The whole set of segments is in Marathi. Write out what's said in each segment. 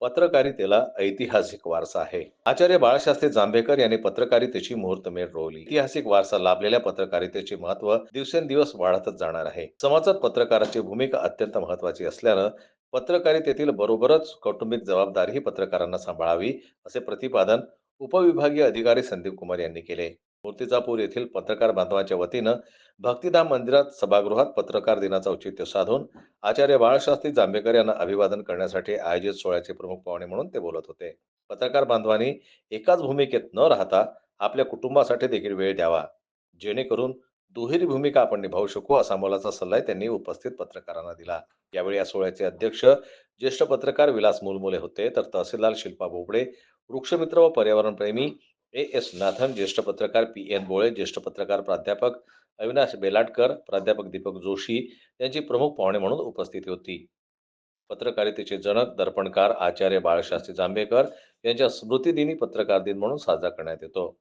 पत्रकारितेला ऐतिहासिक वारसा आहे. आचार्य बाळशास्त्री जांभेकर यांनी पत्रकारितेची मुहूर्तमेढ रोवली. ऐतिहासिक वारसा लाभलेल्या पत्रकारितेचे महत्त्व दिवसेंदिवस वाढतच जाणार आहे. समाजात पत्रकाराची भूमिका अत्यंत महत्त्वाची असल्यानं पत्रकारितेतील बरोबरच कौटुंबिक जबाबदारीही पत्रकारांना सांभाळावी, असे प्रतिपादन उपविभागीय अधिकारी संदीप कुमार यांनी केले. मूर्तिजापूर येथील पत्रकार बांधवांच्या वतीनं भक्तिधाम मंदिरात सभागृहात पत्रकार दिनाचं औचित्य साधून आचार्य बाळशास्त्री जांभेकर यांना अभिवादन करण्यासाठी आयोजित सोहळ्याचे प्रमुख पाहुणे म्हणून ते बोलत होते. पत्रकार बांधवांनी एकाच भूमिकेत न राहता आपल्या कुटुंबासाठी देखील वेळ द्यावा, जेणेकरून दुहेरी भूमिका आपण निभावू शकू, असा मोलाचा सल्लाही त्यांनी उपस्थित पत्रकारांना दिला. यावेळी या सोहळ्याचे अध्यक्ष ज्येष्ठ पत्रकार विलास मुलमुले होते, तर तहसीलदार शिल्पा बोबडे, वृक्षमित्र व पर्यावरणप्रेमी एस नाथन, ज्येष्ठ पत्रकार एन बोळे, ज्येष्ठ पत्रकार प्राध्यापक अविनाश बेलाटकर, प्राध्यापक दीपक जोशी यांची प्रमुख पाहुणे म्हणून उपस्थिती होती. पत्रकारितेचे जनक दर्पणकार आचार्य बाळशास्त्री जांभेकर यांच्या स्मृतिदिनी पत्रकार दिन म्हणून साजरा करण्यात येतो.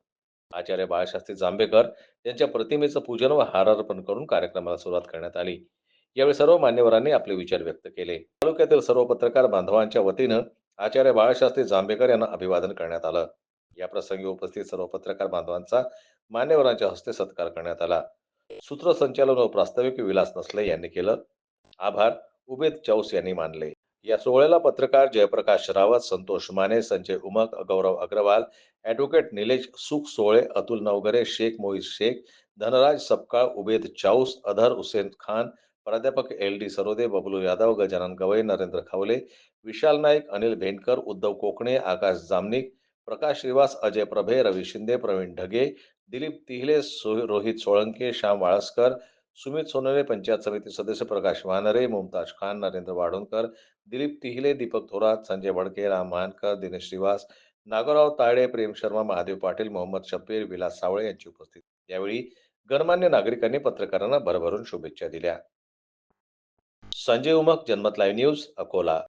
आचार्य बाळशास्त्री जांभेकर यांच्या प्रतिमेचं पूजन व हार अर्पण करून कार्यक्रमाला सुरुवात करण्यात आली. यावेळी सर्व मान्यवरांनी आपले विचार व्यक्त केले. तालुक्यातील सर्व पत्रकार बांधवांच्या वतीनं आचार्य बाळशास्त्री जांभेकर यांना अभिवादन करण्यात आलं. या प्रसंगी उपस्थित सर्व पत्रकार बांधवांचा मान्यवरांच्या हस्ते सत्कार करण्यात आला. सूत्रसंचालन व प्रास्ताविक विलास नसले यांनी केलं. आभार उबेद चौस यांनी मानले. या सोहळ्याला पत्रकार जयप्रकाश रावत, संतोष माने, संजय उमक, गौरव अग्रवाल, ॲडव्होकेट निलेश सुख सोळे, अतुल नवघरे, शेख मोईज शेख, धनराज सपकाळ, उबेद चाऊस, अधर हुसेन खान, प्राध्यापक एल डी सरोदे, बबलू यादव, गजानन गवई, नरेंद्र खवले, विशाल नाईक, अनिल भेंडकर, उद्धव कोकणे, आकाश जामनिक, प्रकाश श्रीवास, अजय प्रभे, रवी शिंदे, प्रवीण ढगे, दिलीप तिहले, रोहित सोळंके, श्याम वाळस्कर, सुमित सोनवणे, पंचायत समिती सदस्य प्रकाश वानरे, मुमताज खान, नरेंद्र वाढोणकर, दिलीप तिहिले, दीपक थोरात, संजय वडके, राम महानकर, दिनेश श्रीवास, नागोराव तायडे, प्रेम शर्मा, महादेव पाटील, मोहम्मद शब्बीर, विलास सावळे यांची उपस्थिती. यावेळी गणमान्य नागरिकांनी पत्रकारांना भरभरून शुभेच्छा दिल्या. संजय उमक, जनमत लाईव्ह न्यूज, अकोला.